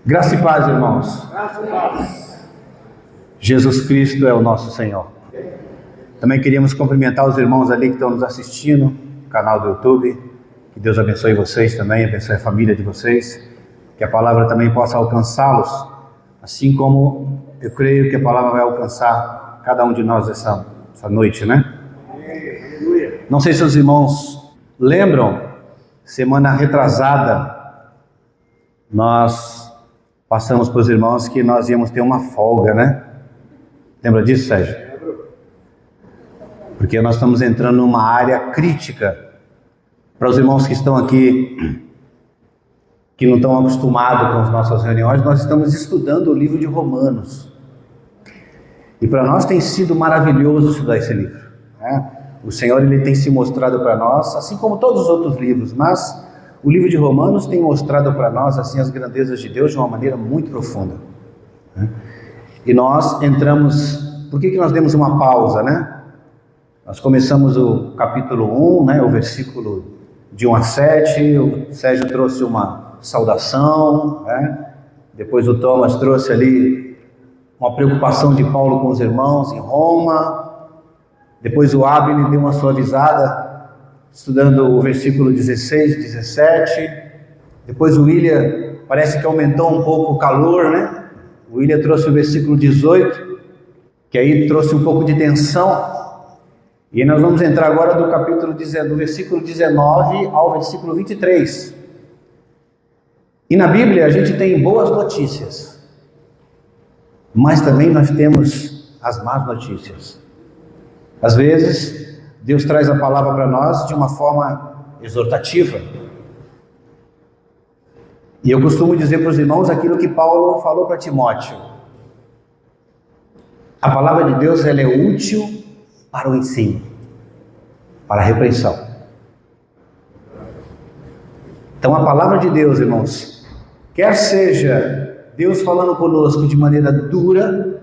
Graça e paz, irmãos. Graça e paz. Jesus Cristo é o nosso Senhor. Também queríamos cumprimentar os irmãos ali que estão nos assistindo no canal do YouTube. Que Deus abençoe vocês também, abençoe a família de vocês. Que a palavra também possa alcançá-los, assim como eu creio que a palavra vai alcançar cada um de nós essa noite, né? Não sei se os irmãos lembram, semana retrasada, nós passamos para os irmãos que nós íamos ter uma folga, né? Lembra disso, Sérgio? Porque nós estamos entrando numa área crítica. Para os irmãos que estão aqui, que não estão acostumados com as nossas reuniões, nós estamos estudando o livro de Romanos. E para nós tem sido maravilhoso estudar esse livro, né? O Senhor ele tem se mostrado para nós, assim como todos os outros livros, mas o livro de Romanos tem mostrado para nós assim as grandezas de Deus de uma maneira muito profunda, né? E nós entramos, por que nós demos uma pausa, né? Nós começamos o capítulo 1, né, o versículo de 1 a 7, o Sérgio trouxe uma saudação, né? Depois o Thomas trouxe ali uma preocupação de Paulo com os irmãos em Roma. Depois o Abner deu uma suavizada, estudando o versículo 16, 17. Depois o William, parece que aumentou um pouco o calor, né? O William trouxe o versículo 18, que aí trouxe um pouco de tensão. E nós vamos entrar agora do versículo 19 ao versículo 23. E na Bíblia a gente tem boas notícias, mas também nós temos as más notícias. Às vezes, Deus traz a palavra para nós de uma forma exortativa. E eu costumo dizer para os irmãos aquilo que Paulo falou para Timóteo. A palavra de Deus ela é útil para o ensino, para a repreensão. Então a palavra de Deus, irmãos, quer seja Deus falando conosco de maneira dura,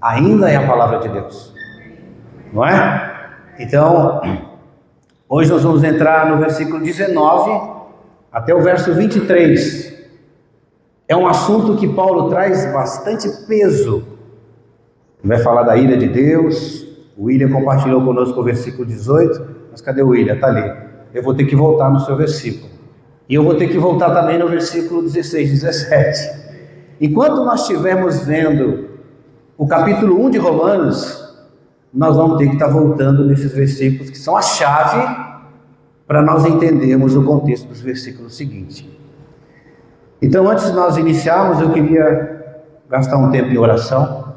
ainda é a palavra de Deus, não é? Então, hoje nós vamos entrar no versículo 19 até o verso 23. É um assunto que Paulo traz bastante peso. Ele vai falar da ira de Deus. O William compartilhou conosco o versículo 18, mas cadê o William? Está ali. Eu vou ter que voltar no seu versículo. E eu vou ter que voltar também no versículo 16, 17. Enquanto nós estivermos vendo o capítulo 1 de Romanos, nós vamos ter que estar voltando nesses versículos que são a chave para nós entendermos o contexto dos versículos seguintes. Então, antes de nós iniciarmos, eu queria gastar um tempo em oração,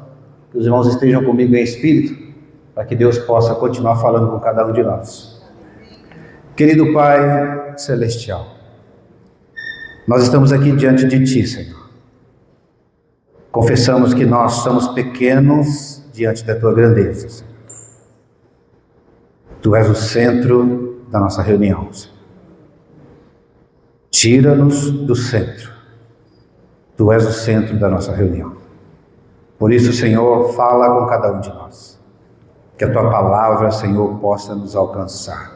que os irmãos estejam comigo em espírito, para que Deus possa continuar falando com cada um de nós. Querido Pai Celestial, nós estamos aqui diante de Ti, Senhor. Confessamos que nós somos pequenos diante da Tua grandeza, Senhor. Tu és o centro da nossa reunião, Senhor. Tira-nos do centro. Tu és o centro da nossa reunião. Por isso, Senhor, fala com cada um de nós. Que a Tua palavra, Senhor, possa nos alcançar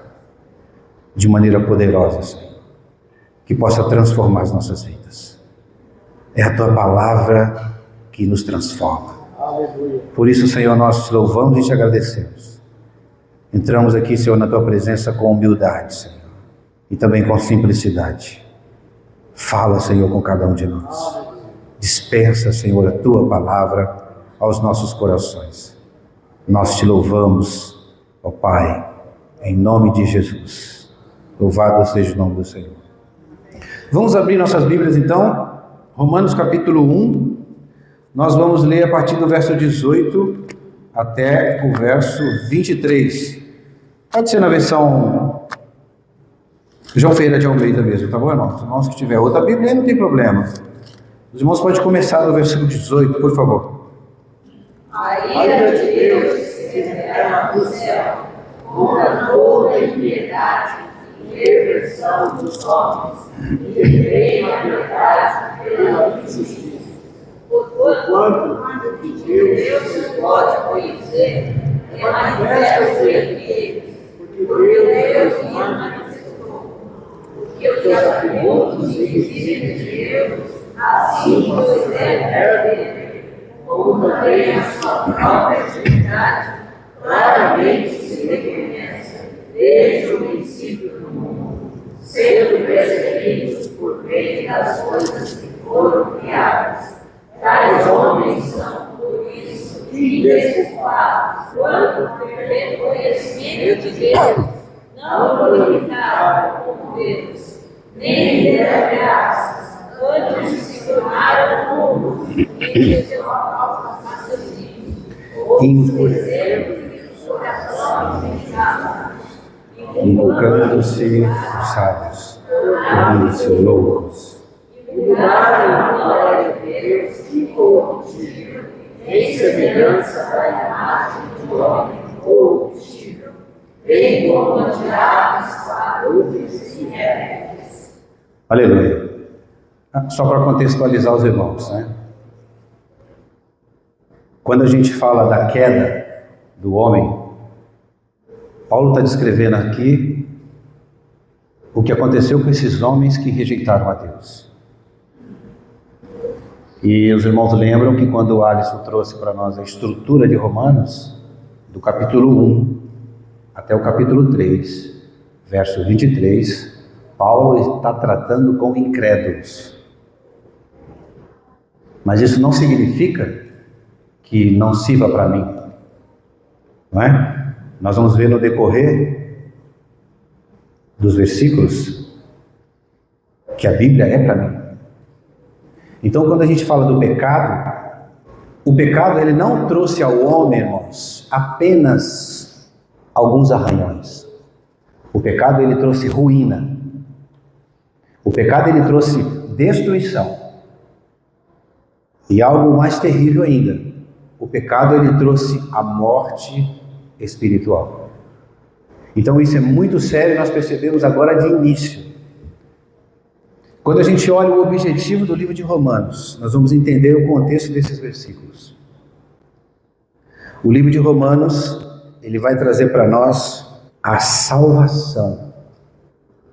de maneira poderosa, Senhor. Que possa transformar as nossas vidas. É a Tua palavra que nos transforma. Aleluia. Por isso, Senhor, nós te louvamos e te agradecemos. Entramos aqui, Senhor, na Tua presença com humildade, Senhor. E também com simplicidade. Fala, Senhor, com cada um de nós. Dispensa, Senhor, a Tua palavra aos nossos corações. Nós te louvamos, ó Pai, em nome de Jesus. Louvado seja o nome do Senhor. Vamos abrir nossas Bíblias então, Romanos capítulo 1, nós vamos ler a partir do verso 18 até o verso 23. Pode ser na versão João Ferreira de Almeida mesmo, tá bom, irmãos? Os irmãos que tiver outra Bíblia, não tem problema. Os irmãos podem começar no versículo 18, por favor. A ira de Deus se revela do céu contra toda impiedade e perversão dos homens, que creem na verdade pela justiça. Porquanto que Deus se pode conhecer, é manifesto entre eles, porque Deus lhe manifestou. Porque os atributos invisíveis de Deus, assim o exemplo dele, como também a sua própria atividade, claramente se reconhece desde o princípio do mundo, sendo percebidos por meio das coisas que foram criadas. Tais homens são, por isso, indesculpados, quando, pelo conhecimento de Deus, não glorificaram como Deus, nem lhe deram graças, antes se tornaram nulos e de seus assassinos, ou exemplos de corações fechados, invocando-se sábios, tornando-se loucos. mudaram a glória de Deus incorruptível, em semelhança da imagem de homem corruptível, bem como atirados para úteis e hereges. Aleluia. Só para contextualizar os irmãos, né? Quando a gente fala da queda do homem, Paulo está descrevendo aqui o que aconteceu com esses homens que rejeitaram a Deus. E os irmãos lembram que quando o Alisson trouxe para nós a estrutura de Romanos, do capítulo 1 até o capítulo 3, verso 23, Paulo está tratando com incrédulos. Mas isso não significa que não sirva para mim, não é? Nós vamos ver no decorrer dos versículos que a Bíblia é para mim. Então, quando a gente fala do pecado, o pecado ele não trouxe ao homem, irmãos, apenas alguns arranhões. O pecado ele trouxe ruína. O pecado ele trouxe destruição. E algo mais terrível ainda, o pecado ele trouxe a morte espiritual. Então isso é muito sério e nós percebemos agora de início. Quando a gente olha o objetivo do livro de Romanos, nós vamos entender o contexto desses versículos. O livro de Romanos, ele vai trazer para nós a salvação,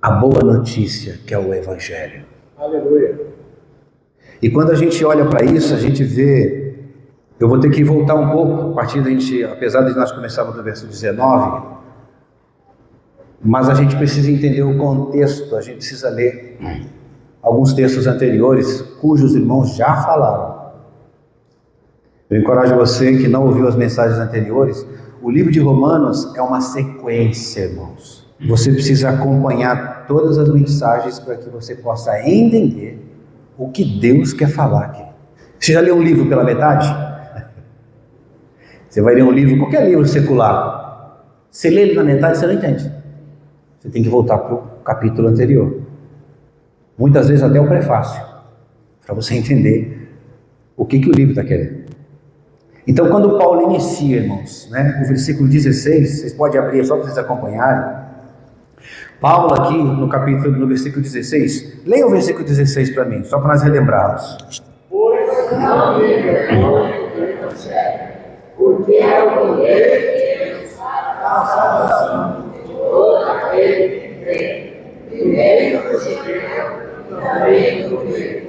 a boa notícia que é o Evangelho. Aleluia. E quando a gente olha para isso, a gente vê, eu vou ter que voltar um pouco, a partir da gente, apesar de nós começarmos do verso 19, mas a gente precisa entender o contexto, a gente precisa ler alguns textos anteriores, cujos irmãos já falaram. Eu encorajo você que não ouviu as mensagens anteriores, o livro de Romanos é uma sequência, irmãos. Você precisa acompanhar todas as mensagens para que você possa entender o que Deus quer falar aqui. Você já leu um livro pela metade? Você vai ler um livro, qualquer livro secular. Você lê ele na metade, você não entende. Você tem que voltar para o capítulo anterior. Muitas vezes até o prefácio, para você entender o que o livro está querendo. Então, quando Paulo inicia, irmãos, né, o versículo 16, vocês podem abrir só para vocês acompanharem. Paulo aqui no versículo 16, leia o versículo 16 para mim, só para nós relembrarmos. Pois não me envergonho do Evangelho, porque é o poder de Deus para a salvação de todo aquele que crê, primeiro do judeu e também do grego.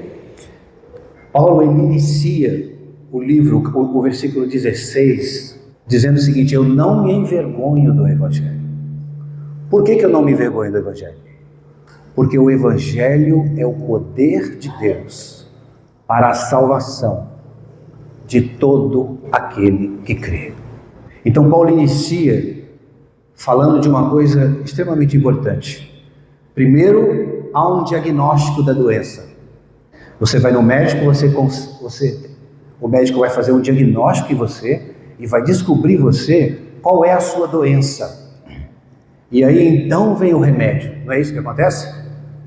Paulo inicia o livro, o versículo 16, dizendo o seguinte: eu não me envergonho do Evangelho. Por que eu não me envergonho do Evangelho? Porque o Evangelho é o poder de Deus para a salvação de todo aquele que crê. Então Paulo inicia falando de uma coisa extremamente importante. Primeiro, há um diagnóstico da doença. Você vai no médico, o médico vai fazer um diagnóstico em você e vai descobrir você qual é a sua doença. E aí então vem o remédio, não é isso que acontece?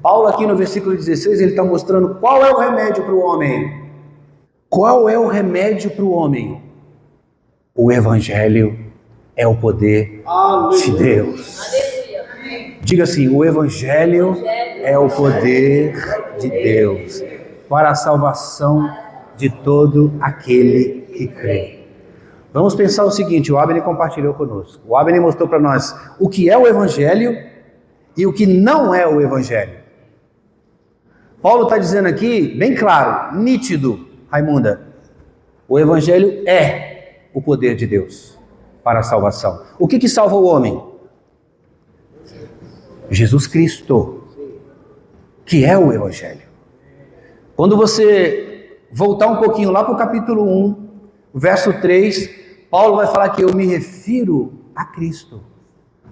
Paulo aqui no versículo 16, ele está mostrando qual é o remédio para o homem. Qual é o remédio para o homem? O Evangelho é o poder de Deus. Diga assim: o Evangelho é o poder de Deus para a salvação de todo aquele que crê. Vamos pensar o seguinte: o Abner compartilhou conosco. O Abner mostrou para nós o que é o Evangelho e o que não é o Evangelho. Paulo está dizendo aqui, bem claro, nítido, Raimunda, o Evangelho é o poder de Deus para a salvação. O que salva o homem? Jesus Cristo, que é o Evangelho. Quando você voltar um pouquinho lá para o capítulo 1, verso 3, Paulo vai falar que eu me refiro a Cristo,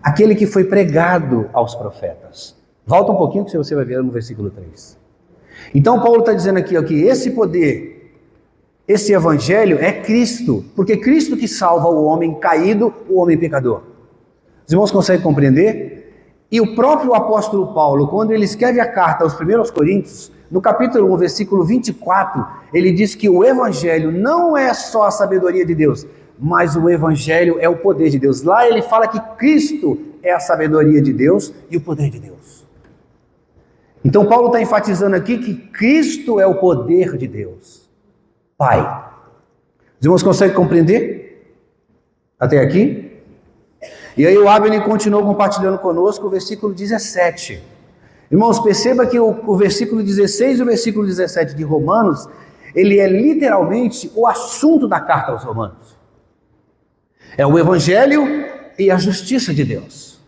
aquele que foi pregado aos profetas. Volta um pouquinho que você vai ver no versículo 3. Então Paulo está dizendo aqui ó, que esse poder, esse Evangelho é Cristo, porque Cristo que salva o homem caído, o homem pecador. Os irmãos conseguem compreender? E o próprio apóstolo Paulo, quando ele escreve a carta aos 1 Coríntios, no capítulo 1, versículo 24, ele diz que o Evangelho não é só a sabedoria de Deus, mas o Evangelho é o poder de Deus. Lá ele fala que Cristo é a sabedoria de Deus e o poder de Deus. Então Paulo está enfatizando aqui que Cristo é o poder de Deus. Pai. Os irmãos conseguem compreender? Até aqui? E aí o Abner continuou compartilhando conosco o versículo 17. Irmãos, perceba que o versículo 16 e o versículo 17 de Romanos, ele é literalmente o assunto da carta aos Romanos. É o Evangelho e a justiça de Deus.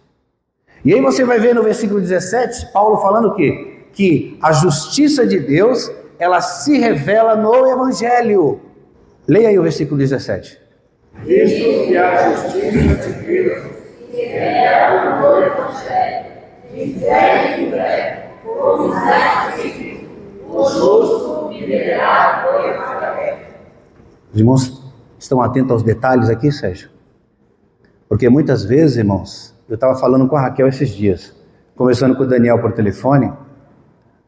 E aí você vai ver no versículo 17, Paulo falando o quê? Que a justiça de Deus, ela se revela no Evangelho. Leia aí o versículo 17. Visto que a justiça de Deus se revela no Evangelho, de fé em fé, como está escrito, o justo viverá por fé. Os irmãos estão atentos aos detalhes aqui, Sérgio? Porque muitas vezes, irmãos, eu estava falando com a Raquel esses dias, conversando com o Daniel por telefone,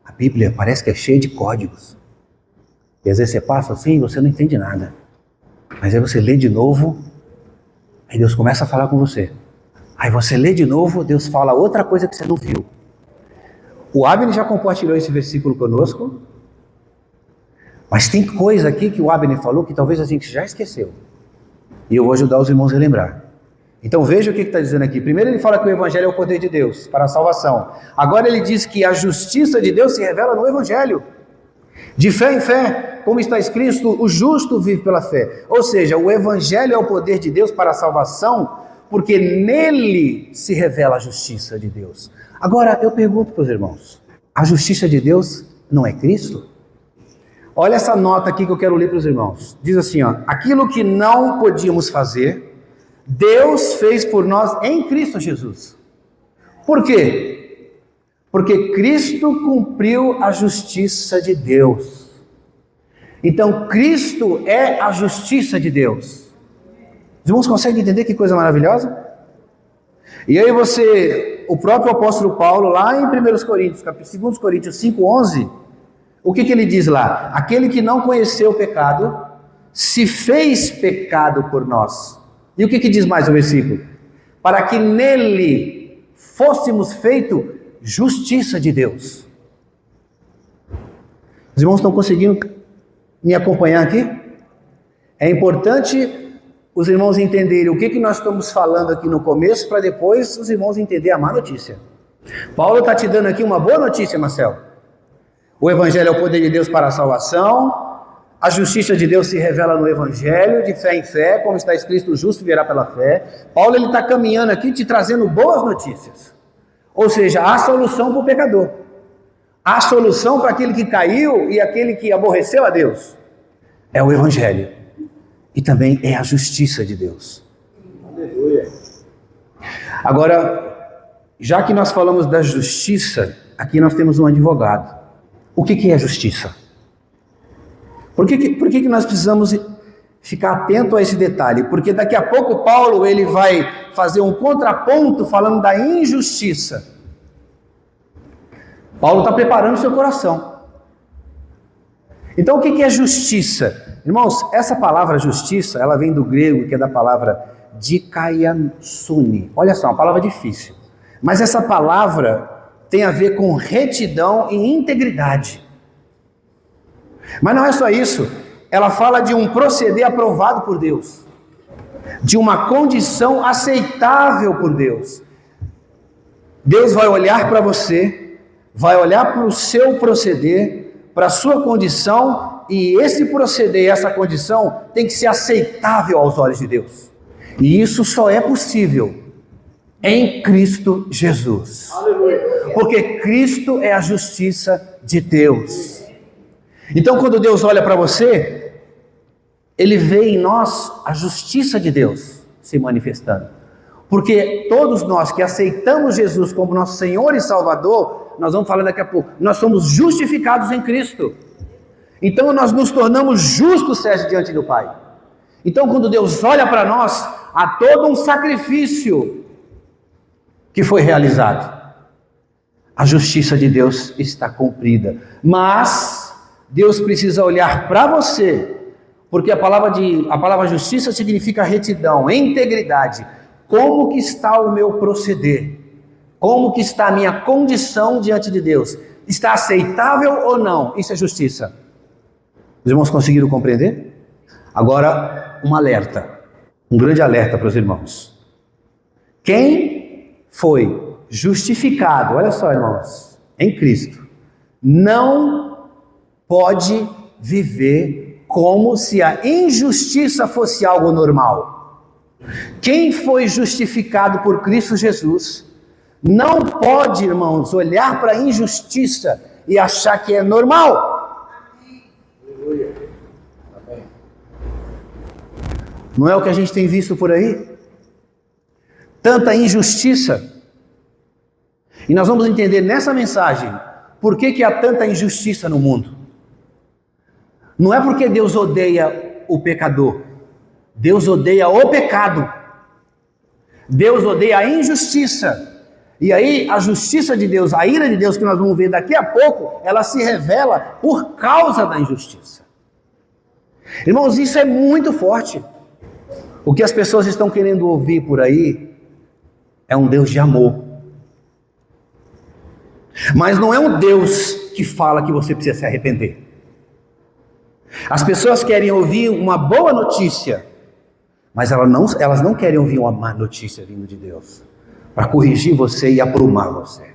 a Bíblia parece que é cheia de códigos. E às vezes você passa assim e você não entende nada. Mas aí você lê de novo, aí Deus começa a falar com você. Aí você lê de novo, Deus fala outra coisa que você não viu. O Abner já compartilhou esse versículo conosco, mas tem coisa aqui que o Abner falou que talvez a gente já esqueceu. E eu vou ajudar os irmãos a relembrar. Então veja o que está dizendo aqui. Primeiro ele fala que o Evangelho é o poder de Deus para a salvação. Agora ele diz que a justiça de Deus se revela no Evangelho. De fé em fé, como está escrito, o justo vive pela fé. Ou seja, o Evangelho é o poder de Deus para a salvação, porque nele se revela a justiça de Deus. Agora eu pergunto para os irmãos, a justiça de Deus não é Cristo? Olha essa nota aqui que eu quero ler para os irmãos. Diz assim, ó, aquilo que não podíamos fazer, Deus fez por nós em Cristo Jesus. Por quê? Porque Cristo cumpriu a justiça de Deus. Então Cristo é a justiça de Deus. Os irmãos conseguem entender que coisa maravilhosa? E aí o próprio apóstolo Paulo, lá em 1 Coríntios, 2 Coríntios 5:11, o que ele diz lá? Aquele que não conheceu o pecado, se fez pecado por nós. E o que diz mais o versículo? Para que nele fôssemos feito justiça de Deus. Os irmãos estão conseguindo me acompanhar aqui? É importante os irmãos entenderem o que nós estamos falando aqui no começo, para depois os irmãos entenderem a má notícia. Paulo está te dando aqui uma boa notícia, Marcelo. O Evangelho é o poder de Deus para a salvação, a justiça de Deus se revela no Evangelho, de fé em fé, como está escrito, o justo virá pela fé. Paulo está caminhando aqui, te trazendo boas notícias. Ou seja, há solução para o pecador. Há solução para aquele que caiu e aquele que aborreceu a Deus. É o Evangelho. E também é a justiça de Deus. Aleluia. Agora, já que nós falamos da justiça, aqui nós temos um advogado. O que é justiça? Por que nós precisamos ficar atento a esse detalhe? Porque daqui a pouco Paulo ele vai fazer um contraponto falando da injustiça. Paulo está preparando o seu coração. Então o que é justiça? Irmãos, essa palavra justiça, ela vem do grego, que é da palavra dikaiosune. Olha só, uma palavra difícil. Mas essa palavra tem a ver com retidão e integridade. Mas não é só isso. Ela fala de um proceder aprovado por Deus. De uma condição aceitável por Deus. Deus vai olhar para você, vai olhar para o seu proceder, para a sua condição, e esse proceder, essa condição, tem que ser aceitável aos olhos de Deus. E isso só é possível em Cristo Jesus. Porque Cristo é a justiça de Deus. Então, quando Deus olha para você, Ele vê em nós a justiça de Deus se manifestando. Porque todos nós que aceitamos Jesus como nosso Senhor e Salvador, nós vamos falar daqui a pouco, nós somos justificados em Cristo. Então nós nos tornamos justos, Sérgio, diante do Pai. Então quando Deus olha para nós, há todo um sacrifício que foi realizado. A justiça de Deus está cumprida. Mas Deus precisa olhar para você, porque a palavra justiça significa retidão, integridade. Como que está o meu proceder? Como que está a minha condição diante de Deus? Está aceitável ou não? Isso é justiça. Os irmãos conseguiram compreender? Agora, um alerta, um grande alerta para os irmãos. Quem foi justificado, olha só, irmãos, em Cristo, não pode viver como se a injustiça fosse algo normal. Quem foi justificado por Cristo Jesus não pode, irmãos, olhar para a injustiça e achar que é normal. Não é o que a gente tem visto por aí? Tanta injustiça. E nós vamos entender nessa mensagem por que há tanta injustiça no mundo. Não é porque Deus odeia o pecador. Deus odeia o pecado. Deus odeia a injustiça. E aí a justiça de Deus, a ira de Deus, que nós vamos ver daqui a pouco, ela se revela por causa da injustiça. Irmãos, isso é muito forte. O que as pessoas estão querendo ouvir por aí é um Deus de amor. Mas não é um Deus que fala que você precisa se arrepender. As pessoas querem ouvir uma boa notícia, mas elas não querem ouvir uma má notícia vindo de Deus, para corrigir você e aprumar você.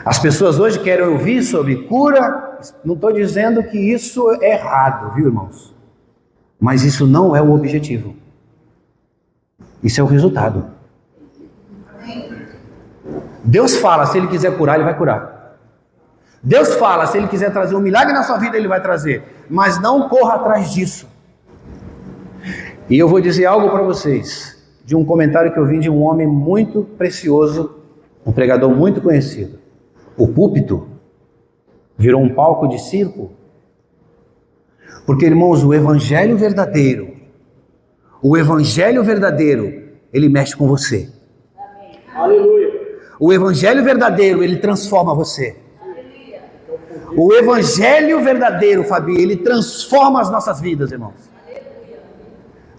As pessoas hoje querem ouvir sobre cura. Não estou dizendo que isso é errado, viu, irmãos? Mas isso não é o objetivo. Isso é o resultado. Deus fala, se Ele quiser curar, Ele vai curar. Deus fala, se Ele quiser trazer um milagre na sua vida, Ele vai trazer. Mas não corra atrás disso. E eu vou dizer algo para vocês, de um comentário que eu vi de um homem muito precioso, um pregador muito conhecido. O púlpito virou um palco de circo. Porque, irmãos, o evangelho verdadeiro, ele mexe com você. Aleluia. O evangelho verdadeiro, ele transforma você. O evangelho verdadeiro, Fabi, ele transforma as nossas vidas, irmãos.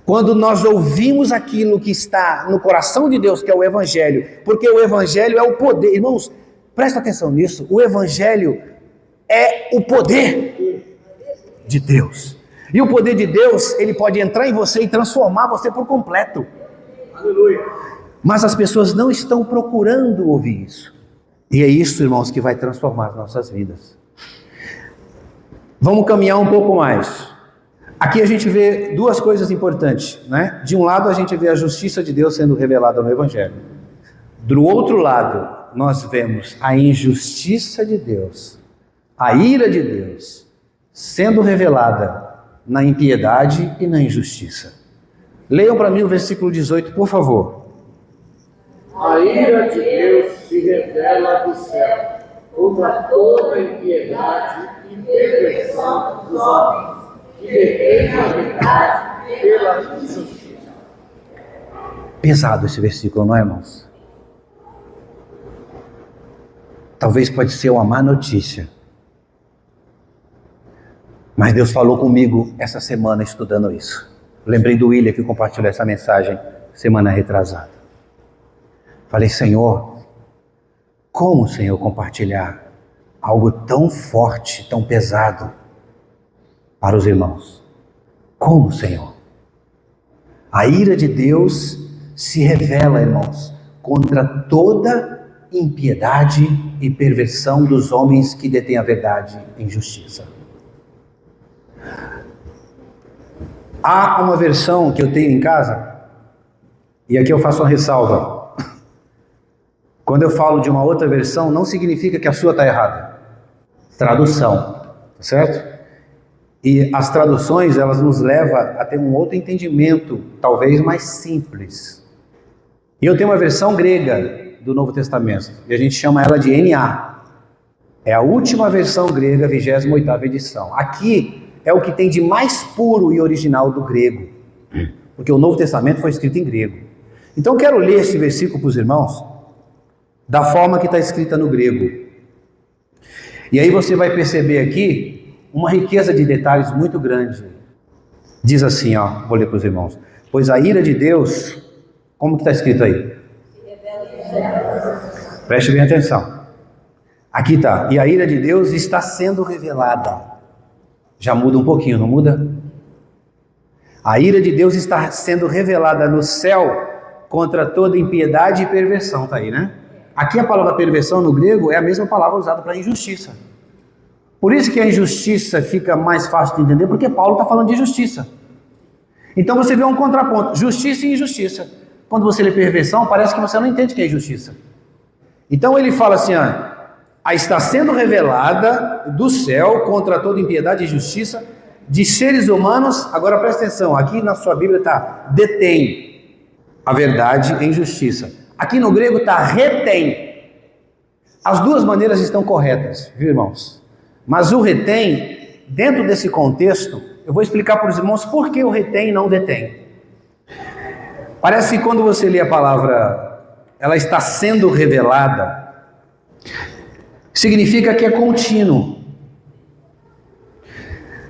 Quando nós ouvimos aquilo que está no coração de Deus, que é o evangelho, porque o evangelho é o poder. Irmãos, presta atenção nisso. O evangelho é o poder de Deus. E o poder de Deus, ele pode entrar em você e transformar você por completo. Aleluia. Mas as pessoas não estão procurando ouvir isso. E é isso, irmãos, que vai transformar as nossas vidas. Vamos caminhar um pouco mais. Aqui a gente vê duas coisas importantes, né? De um lado a gente vê a justiça de Deus sendo revelada no Evangelho. Do outro lado, nós vemos a injustiça de Deus, a ira de Deus, sendo revelada na impiedade e na injustiça. Leiam para mim o versículo 18, por favor. A ira de Deus se revela do céu contra toda impiedade e perversão dos homens, que detêm a verdade pela injustiça. Pesado esse versículo, não é, irmãos? Talvez pode ser uma má notícia. Mas Deus falou comigo essa semana estudando isso. Lembrei do William que compartilhou essa mensagem semana retrasada. Falei, Senhor, como, Senhor, compartilhar algo tão forte, tão pesado para os irmãos? Como, Senhor? A ira de Deus se revela, irmãos, contra toda impiedade e perversão dos homens que detêm a verdade em justiça. Há uma versão que eu tenho em casa, e aqui eu faço uma ressalva. Quando eu falo de uma outra versão, não significa que a sua está errada. Tradução, tá certo? E as traduções, elas nos levam a ter um outro entendimento, talvez mais simples. E eu tenho uma versão grega do Novo Testamento, e a gente chama ela de NA. É a última versão grega, 28ª edição. Aqui é o que tem de mais puro e original do grego, porque o Novo Testamento foi escrito em grego. Então eu quero ler esse versículo para os irmãos, da forma que está escrita no grego. E aí você vai perceber aqui uma riqueza de detalhes muito grande. Diz assim, ó, vou ler para os irmãos. Pois a ira de Deus, como que está escrito aí? Preste bem atenção. Aqui está, e a ira de Deus está sendo revelada. Já muda um pouquinho, não muda? A ira de Deus está sendo revelada no céu contra toda impiedade e perversão, está aí, né? Aqui a palavra perversão no grego é a mesma palavra usada para injustiça. Por isso que a injustiça fica mais fácil de entender, porque Paulo está falando de justiça. Então você vê um contraponto, justiça e injustiça. Quando você lê perversão, parece que você não entende o que é injustiça. Então ele fala assim, ó, está sendo revelada do céu contra toda impiedade e injustiça de seres humanos. Agora presta atenção, aqui na sua Bíblia está detém a verdade em justiça. Aqui no grego está retém. As duas maneiras estão corretas, viu, irmãos? Mas o retém, dentro desse contexto, eu vou explicar para os irmãos por que o retém e não detém. Parece que quando você lê a palavra, ela está sendo revelada, significa que é contínuo.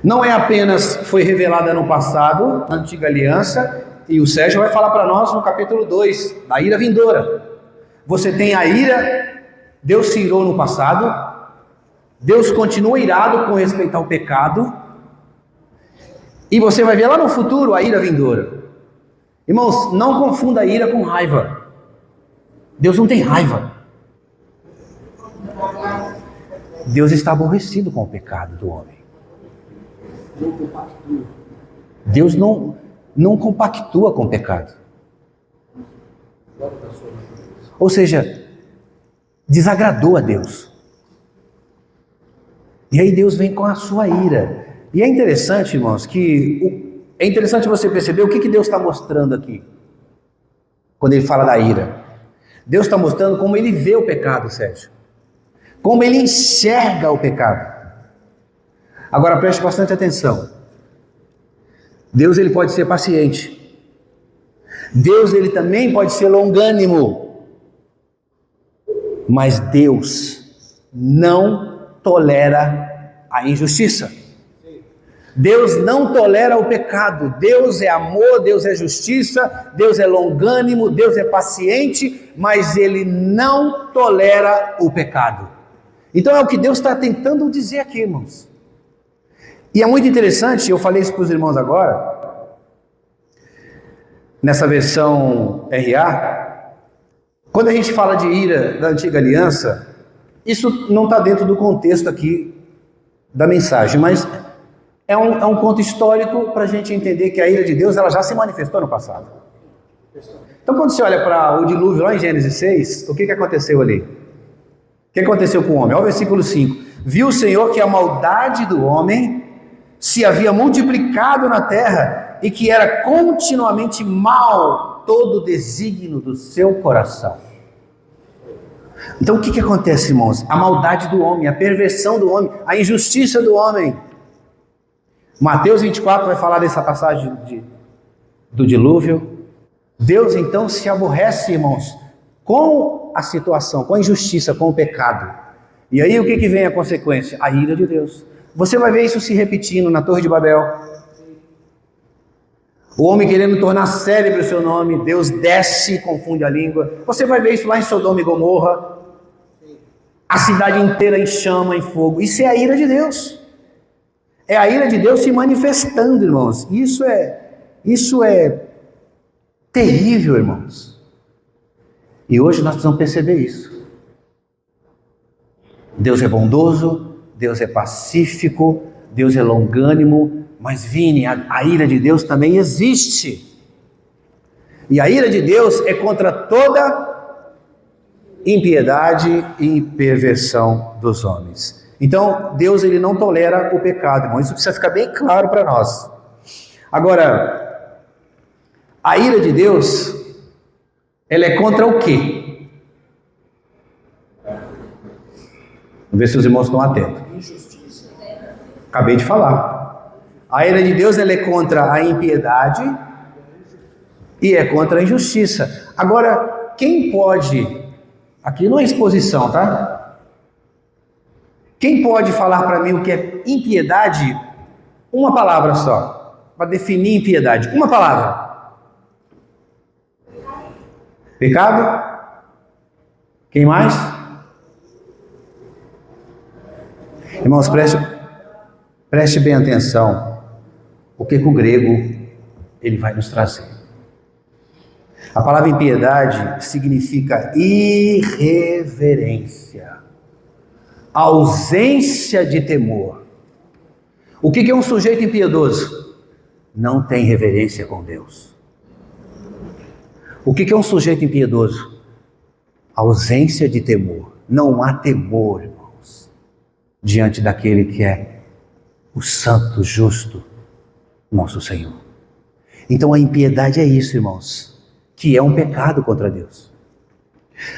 Não é apenas foi revelada no passado, na antiga aliança, e o Sérgio vai falar para nós no capítulo 2, da ira vindoura. Você tem a ira, Deus se irou no passado, Deus continua irado com respeito ao pecado, e você vai ver lá no futuro a ira vindoura. Irmãos, não confunda a ira com raiva. Deus não tem raiva. Deus está aborrecido com o pecado do homem. Deus não compactua com o pecado. Ou seja, desagradou a Deus. E aí Deus vem com a sua ira. E é interessante, irmãos, é interessante você perceber o que Deus está mostrando aqui. Quando ele fala da ira. Deus está mostrando como ele vê o pecado, Sérgio. Como ele enxerga o pecado. Agora preste bastante atenção. Deus ele pode ser paciente. Deus ele também pode ser longânimo. Mas Deus não tolera a injustiça. Deus não tolera o pecado. Deus é amor, Deus é justiça, Deus é longânimo, Deus é paciente, mas Ele não tolera o pecado. Então é o que Deus está tentando dizer aqui, irmãos. E é muito interessante, eu falei isso para os irmãos agora, nessa versão RA, quando a gente fala de ira da antiga aliança, isso não está dentro do contexto aqui da mensagem, mas é um ponto histórico para a gente entender que a ira de Deus ela já se manifestou no passado. Então quando você olha para o dilúvio lá em Gênesis 6, o que aconteceu ali? O que aconteceu com o homem? Olha o versículo 5. Viu o Senhor que a maldade do homem se havia multiplicado na terra e que era continuamente mal todo o desígnio do seu coração. Então o que acontece, irmãos? A maldade do homem, a perversão do homem, a injustiça do homem. Mateus 24 vai falar dessa passagem do dilúvio. Deus então se aborrece, irmãos, com a situação, com a injustiça, com o pecado. E aí o que vem a consequência? A ira de Deus. Você vai ver isso se repetindo na Torre de Babel. O homem querendo tornar célebre o seu nome, Deus desce e confunde a língua. Você vai ver isso lá em Sodoma e Gomorra. A cidade inteira em chama, em fogo. Isso é a ira de Deus. É a ira de Deus se manifestando, irmãos. Isso é terrível, irmãos. E hoje nós precisamos perceber isso. Deus é bondoso, Deus é pacífico, Deus é longânimo, mas Vini, a ira de Deus também existe. E a ira de Deus é contra toda impiedade e perversão dos homens. Então, Deus ele não tolera o pecado, irmão. Isso precisa ficar bem claro para nós. Agora, a ira de Deus, ela é contra o quê? Vamos ver se os irmãos estão atentos. Injustiça. Acabei de falar. A ira de Deus ela é contra a impiedade e é contra a injustiça. Agora, quem pode... Aqui não é exposição, tá? Quem pode falar para mim o que é impiedade? Uma palavra só, para definir impiedade. Uma palavra. Pecado? Quem mais? Irmãos, preste bem atenção. O que o grego ele vai nos trazer. A palavra impiedade significa irreverência, ausência de temor. O que é um sujeito impiedoso? Não tem reverência com Deus. O que é um sujeito impiedoso? Ausência de temor. Não há temor, irmãos, diante daquele que é o santo, justo, nosso Senhor. Então a impiedade é isso, irmãos, que é um pecado contra Deus.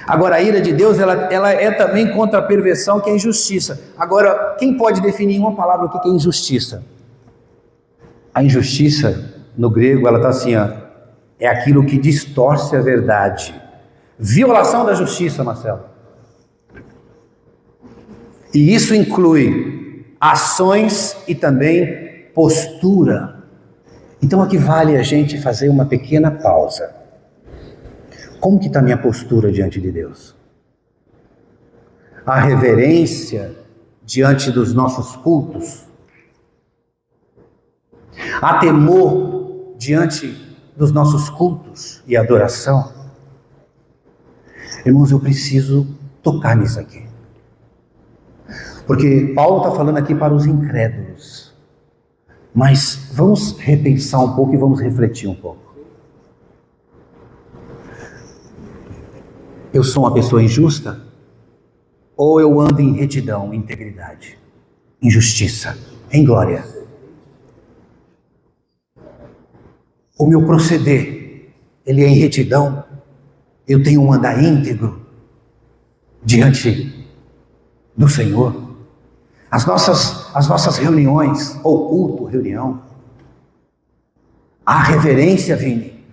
Agora a ira de Deus, ela é também contra a perversão, que é a injustiça. Agora, quem pode definir em uma palavra o que é injustiça? A injustiça, no grego, ela está assim, ó, é aquilo que distorce a verdade. Violação da justiça, Marcelo. E isso inclui ações e também postura. Então aqui vale a gente fazer uma pequena pausa. Como que está a minha postura diante de Deus? A reverência diante dos nossos cultos? Há temor diante dos nossos cultos e adoração? Irmãos, eu preciso tocar nisso aqui. Porque Paulo está falando aqui para os incrédulos. Mas vamos repensar um pouco e vamos refletir um pouco. Eu sou uma pessoa injusta? Ou eu ando em retidão, em integridade, em justiça, em glória? O meu proceder, ele é em retidão? Eu tenho um andar íntegro diante do Senhor? As nossas reuniões, ou culto, reunião, há reverência, Vini?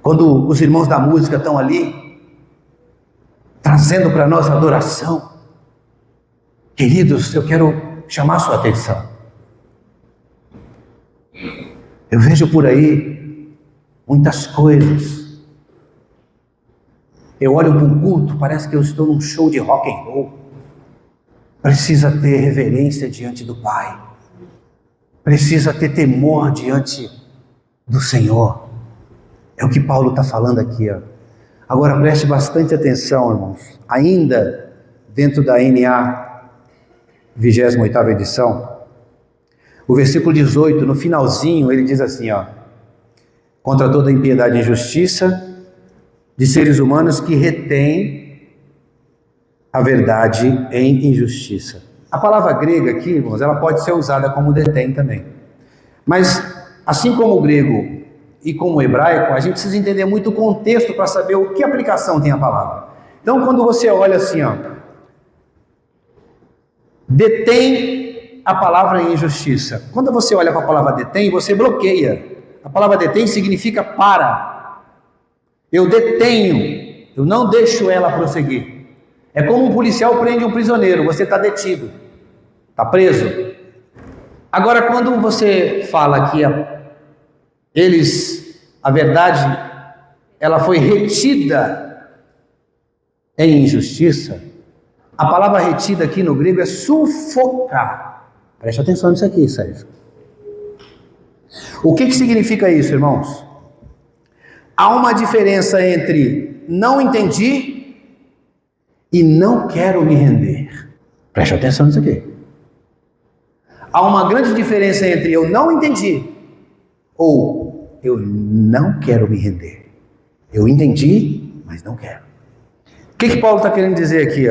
Quando os irmãos da música estão ali, trazendo para nós adoração, queridos, eu quero chamar a sua atenção. Eu vejo por aí muitas coisas. Eu olho para um culto, parece que eu estou num show de rock and roll. Precisa ter reverência diante do Pai. Precisa ter temor diante do Senhor. É o que Paulo está falando aqui, ó. Agora preste bastante atenção, irmãos. Ainda dentro da NA 28ª edição, o versículo 18, no finalzinho, ele diz assim, ó: contra toda impiedade e injustiça de seres humanos que retêm a verdade em injustiça. A palavra grega aqui, irmãos, ela pode ser usada como detém também. Mas, assim como o grego e como o hebraico, a gente precisa entender muito o contexto para saber o que aplicação tem a palavra. Então, quando você olha assim, ó, detém a palavra em injustiça. Quando você olha para a palavra detém, você bloqueia. A palavra detém significa para. Eu detenho, eu não deixo ela prosseguir. É como um policial prende um prisioneiro, você está detido, está preso. Agora, quando você fala que a verdade, ela foi retida em injustiça, a palavra retida aqui no grego é sufocar. Preste atenção nisso aqui, Sérgio. O que significa isso, irmãos? Há uma diferença entre não entendi e não quero me render. Preste atenção nisso aqui. Há uma grande diferença entre eu não entendi ou eu não quero me render. Eu entendi, mas não quero. O que Paulo está querendo dizer aqui?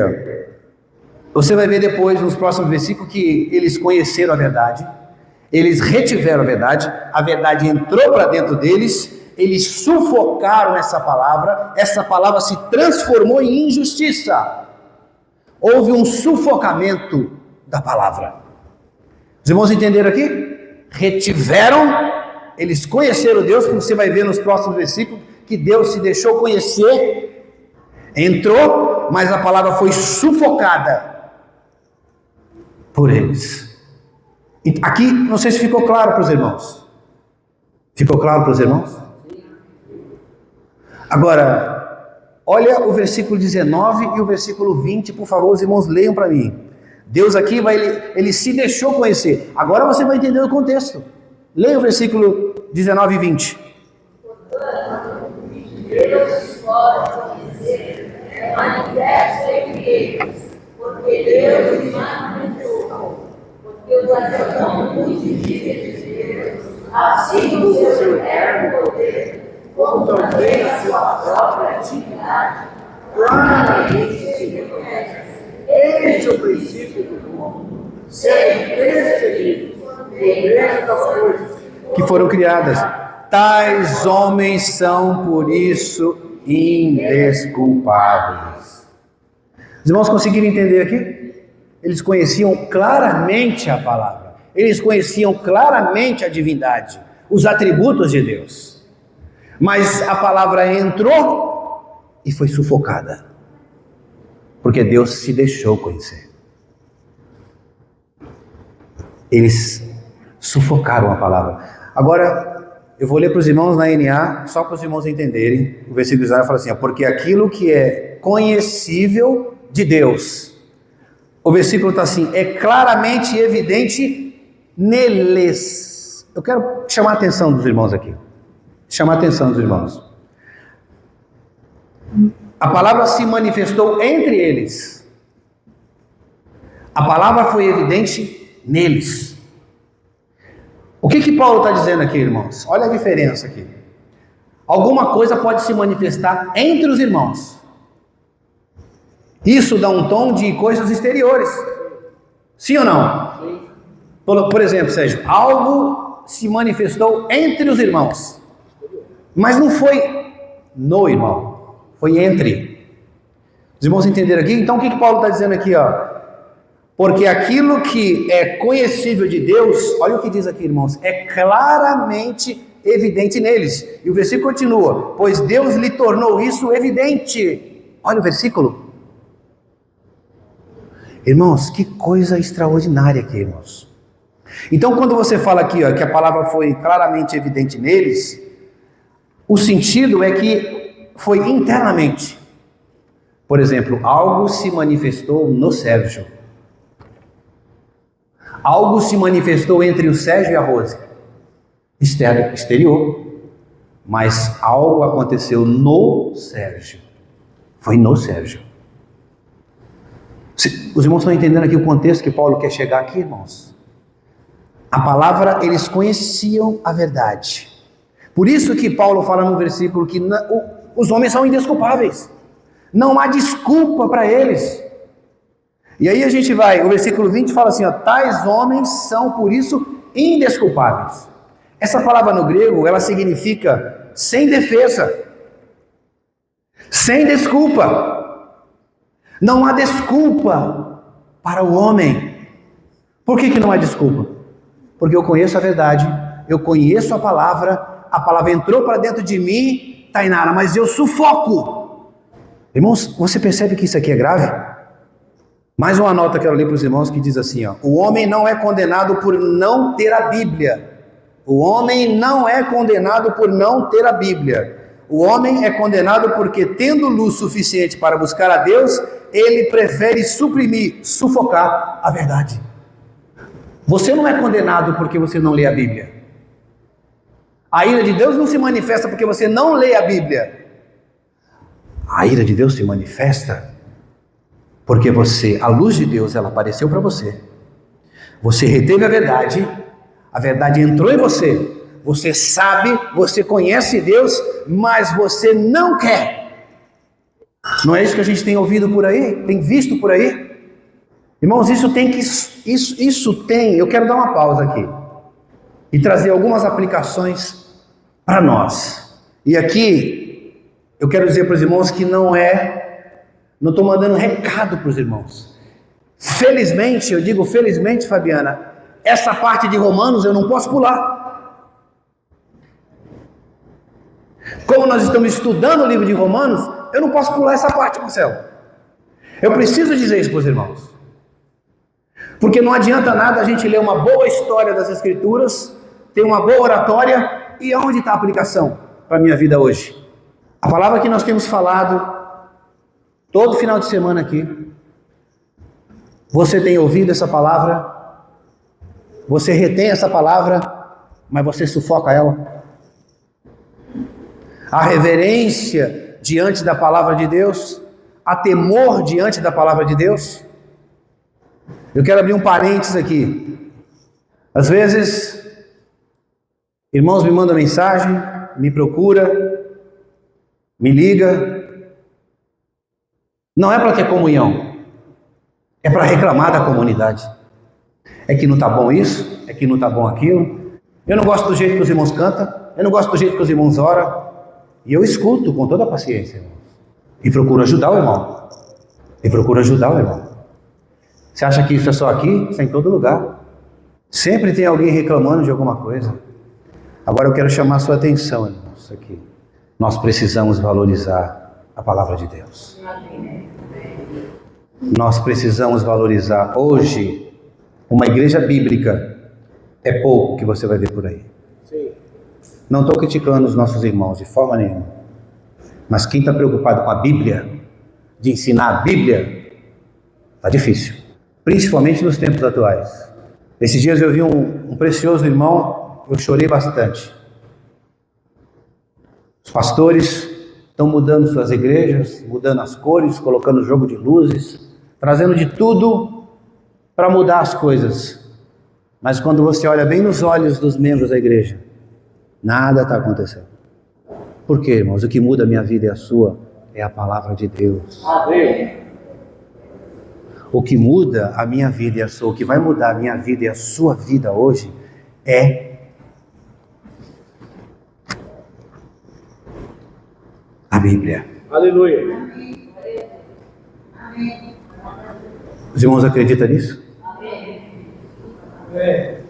Você vai ver depois, nos próximos versículos, que eles conheceram a verdade, eles retiveram a verdade entrou para dentro deles, eles sufocaram essa palavra se transformou em injustiça. Houve um sufocamento da palavra. Os irmãos entenderam aqui? Retiveram, eles conheceram Deus, como você vai ver nos próximos versículos, que Deus se deixou conhecer, entrou, mas a palavra foi sufocada por eles. E aqui, não sei se ficou claro para os irmãos. Ficou claro para os irmãos? Agora, olha o versículo 19 e o versículo 20, por favor, os irmãos leiam para mim. Deus aqui, ele se deixou conhecer. Agora você vai entender o contexto. Leia o versículo 19 e 20. Deus pode conhecer, manifesto entre eles, porque Deus os manifestou, porque os acertamos muito difíceis de Deus, assim o seu eterno poder, como também a sua própria atividade, claramente se reconhece. Este é o princípio do mundo, sendo percebido por estas coisas Que foram criadas. Tais homens são, por isso, indesculpáveis. Os irmãos conseguiram entender aqui? Eles conheciam claramente a palavra. Eles conheciam claramente a divindade, os atributos de Deus. Mas a palavra entrou e foi sufocada. Porque Deus se deixou conhecer. Eles sufocaram a palavra. Agora, eu vou ler para os irmãos na NA, só para os irmãos entenderem. O versículo 19 fala assim, porque aquilo que é conhecível de Deus. O versículo está assim, é claramente evidente neles. Eu quero chamar a atenção dos irmãos aqui. Chamar a atenção dos irmãos. A palavra se manifestou entre eles. A palavra foi evidente neles. O que Paulo está dizendo aqui, irmãos? Olha a diferença aqui. Alguma coisa pode se manifestar entre os irmãos. Isso dá um tom de coisas exteriores. Sim ou não? Sim. Por exemplo, Sérgio, algo se manifestou entre os irmãos. Mas não foi no irmão, foi entre. Os irmãos entenderam aqui? Então o que Paulo está dizendo aqui? Porque aquilo que é conhecível de Deus, olha o que diz aqui, irmãos, é claramente evidente neles. E o versículo continua, pois Deus lhe tornou isso evidente. Olha o versículo. Irmãos, que coisa extraordinária aqui, irmãos. Então quando você fala aqui, que a palavra foi claramente evidente neles, o sentido é que foi internamente. Por exemplo, algo se manifestou no Sérgio. Algo se manifestou entre o Sérgio e a Rose. Exterior. Mas algo aconteceu no Sérgio. Foi no Sérgio. Os irmãos estão entendendo aqui o contexto que Paulo quer chegar aqui, irmãos? A palavra, eles conheciam a verdade. Por isso que Paulo fala no versículo que os homens são indesculpáveis. Não há desculpa para eles. E aí a gente vai, o versículo 20 fala assim, tais homens são por isso indesculpáveis. Essa palavra no grego, ela significa sem defesa, sem desculpa. Não há desculpa para o homem. Por que não há desculpa? Porque eu conheço a verdade, eu conheço a palavra entrou para dentro de mim, Tainara, mas eu sufoco. Irmãos, você percebe que isso aqui é grave? Mais uma nota que eu li para os irmãos que diz assim, o homem não é condenado por não ter a Bíblia. O homem não é condenado por não ter a Bíblia. O homem é condenado porque, tendo luz suficiente para buscar a Deus, ele prefere suprimir, sufocar a verdade. Você não é condenado porque você não lê a Bíblia. A ira de Deus não se manifesta porque você não lê a Bíblia. A ira de Deus se manifesta Porque a luz de Deus, ela apareceu para você. Você reteve a verdade entrou em você. Você sabe, você conhece Deus, mas você não quer. Não é isso que a gente tem ouvido por aí? Tem visto por aí? Irmãos, eu quero dar uma pausa aqui e trazer algumas aplicações para nós. E aqui eu quero dizer para os irmãos que não estou mandando recado para os irmãos. Felizmente, eu digo felizmente, Fabiana, essa parte de Romanos eu não posso pular. Como nós estamos estudando o livro de Romanos, eu não posso pular essa parte, Marcelo. Eu preciso dizer isso para os irmãos. Porque não adianta nada a gente ler uma boa história das Escrituras, ter uma boa oratória, e onde está a aplicação para a minha vida hoje? A palavra que nós temos falado todo final de semana aqui, você tem ouvido essa palavra, você retém essa palavra, mas você sufoca ela. A reverência diante da palavra de Deus, a temor diante da palavra de Deus. Eu quero abrir um parênteses aqui. Às vezes, irmãos me mandam mensagem, me procura, me liga. Não é para ter comunhão, é para reclamar da comunidade. É que não está bom isso, é que não está bom aquilo. Eu não gosto do jeito que os irmãos cantam, eu não gosto do jeito que os irmãos oram. E eu escuto com toda a paciência, irmãos. E procuro ajudar o irmão. Você acha que isso é só aqui? Isso é em todo lugar. Sempre tem alguém reclamando de alguma coisa. Agora eu quero chamar a sua atenção, irmãos, aqui. Nós precisamos valorizar a palavra de Deus. Nós precisamos valorizar. Hoje, uma igreja bíblica é pouco que você vai ver por aí. Não estou criticando os nossos irmãos de forma nenhuma. Mas quem está preocupado com a Bíblia, de ensinar a Bíblia, está difícil. Principalmente nos tempos atuais. Esses dias eu vi um precioso irmão, eu chorei bastante. Os pastores estão mudando suas igrejas, mudando as cores, colocando jogo de luzes, trazendo de tudo para mudar as coisas. Mas quando você olha bem nos olhos dos membros da igreja, nada está acontecendo. Por quê, irmãos? O que muda a minha vida e a sua é a palavra de Deus. Amém. O que muda a minha vida e a sua, o que vai mudar a minha vida e a sua vida hoje é a Bíblia. Aleluia. Os irmãos acreditam nisso? É.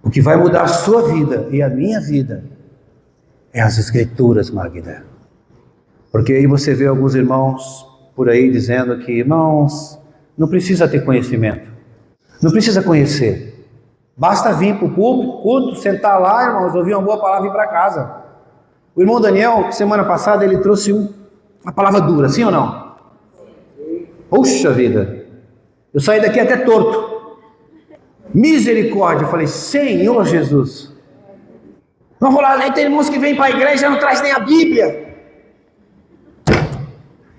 O que vai mudar a sua vida e a minha vida é as Escrituras, Magda. Porque aí você vê alguns irmãos por aí dizendo que, irmãos, não precisa ter conhecimento, não precisa conhecer, basta vir para o culto, sentar lá, irmãos, ouvir uma boa palavra e ir para casa. O irmão Daniel, semana passada, ele trouxe uma palavra dura, sim ou não? Puxa vida, eu saí daqui até torto. Misericórdia, eu falei, Senhor Jesus. Não vou lá, tem irmãos que vêm para a igreja e não traz nem a Bíblia.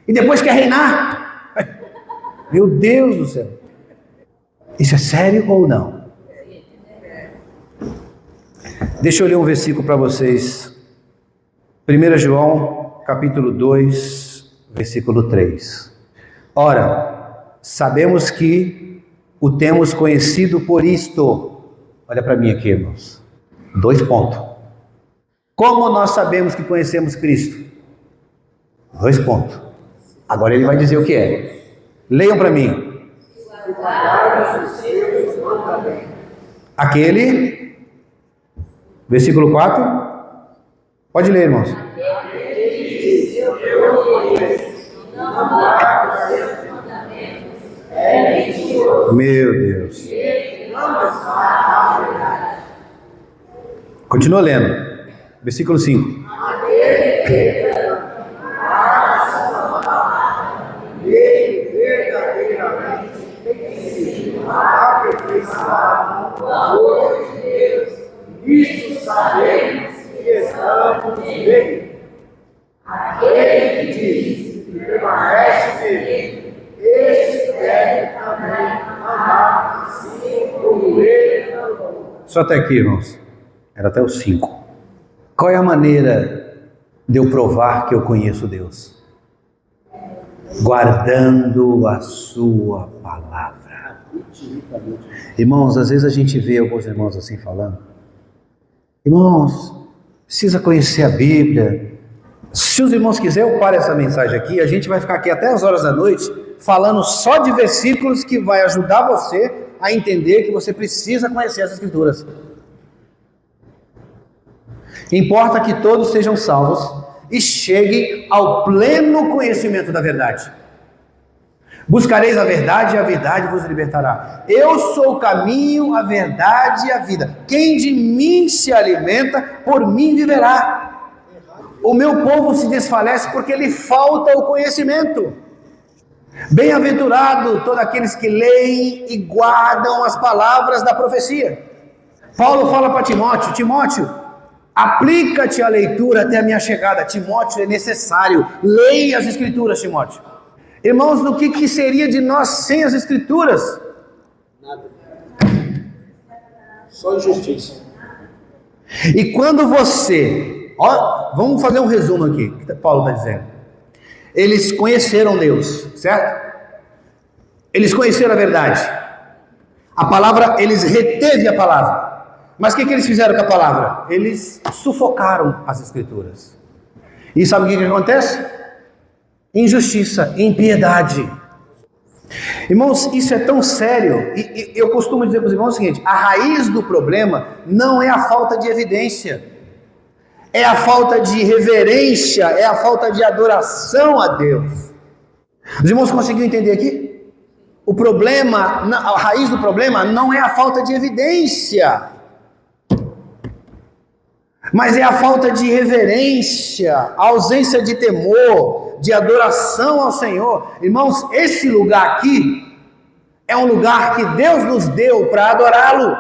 E depois quer reinar. Meu Deus do céu. Isso é sério ou não? Deixa eu ler um versículo para vocês. 1 João, capítulo 2, versículo 3. Ora, sabemos que o temos conhecido por isto. Olha para mim aqui, irmãos. 2 pontos. Como nós sabemos que conhecemos Cristo? 2 pontos. Agora ele vai dizer o que é. Leiam para mim. Aquele, versículo 4. Pode ler, irmãos. Meu Deus. Continua lendo. Versículo 5. Aperfeiçoado o amor de Deus, nisto sabemos que estamos nele. Aquele que diz, que permanece nele, esse deve também amar assim como ele amou. Só até aqui, irmãos. Era até os 5. Qual é a maneira de eu provar que eu conheço Deus? Guardando a sua palavra. Irmãos, às vezes a gente vê alguns irmãos assim falando. Irmãos, precisa conhecer a Bíblia. Se os irmãos quiserem, eu paro essa mensagem aqui. A gente vai ficar aqui até as horas da noite falando só de versículos que vai ajudar você a entender que você precisa conhecer as Escrituras. Importa que todos sejam salvos e cheguem ao pleno conhecimento da verdade. Buscareis a verdade e a verdade vos libertará. Eu sou o caminho, a verdade e a vida. Quem de mim se alimenta, por mim viverá. O meu povo se desfalece porque lhe falta o conhecimento. Bem-aventurado todos aqueles que leem e guardam as palavras da profecia. Paulo fala para Timóteo: Timóteo, aplica-te à leitura até a minha chegada. Timóteo, é necessário. Leia as Escrituras, Timóteo. Irmãos, no que seria de nós sem as Escrituras? Nada. Só injustiça. E quando você... vamos fazer um resumo aqui, que Paulo está dizendo. Eles conheceram Deus, certo? Eles conheceram a verdade. A palavra, eles reteve a palavra. Mas o que eles fizeram com a palavra? Eles sufocaram as Escrituras. E sabe o que acontece? Injustiça, impiedade. Irmãos, isso é tão sério. E eu costumo dizer para os irmãos o seguinte: a raiz do problema não é a falta de evidência, é a falta de reverência, é a falta de adoração a Deus. Os irmãos conseguiram entender aqui? O problema, a raiz do problema não é a falta de evidência, mas é a falta de reverência, a ausência de temor, de adoração ao Senhor. Irmãos, esse lugar aqui é um lugar que Deus nos deu para adorá-lo,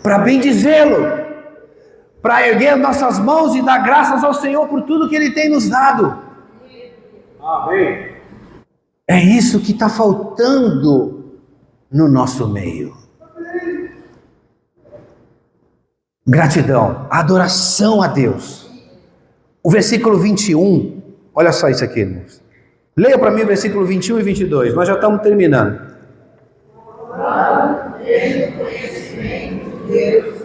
para bendizê-lo, para erguer nossas mãos e dar graças ao Senhor por tudo que Ele tem nos dado. Amém. É isso que está faltando no nosso meio. Gratidão, adoração a Deus. O versículo 21, olha só isso aqui, irmãos. Leia para mim o versículo 21 e 22, nós já estamos terminando. Tendo conhecimento de Deus,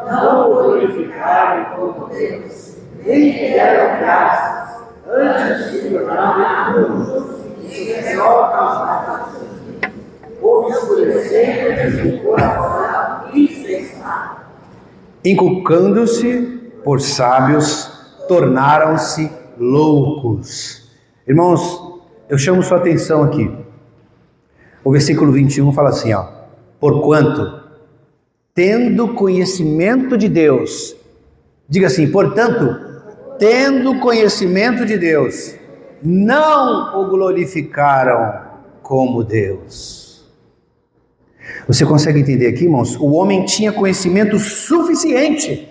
não o glorificaram como Deus, nem lhe deram graças, antes de se tornarem imundos e se exaltam, obscurecendo o coração insensato. Inculcando-se por sábios, tornaram-se loucos. Irmãos, eu chamo sua atenção aqui. O versículo 21 fala assim, porquanto, tendo conhecimento de Deus, diga assim, portanto, tendo conhecimento de Deus, não o glorificaram como Deus. Você consegue entender aqui, irmãos? O homem tinha conhecimento suficiente,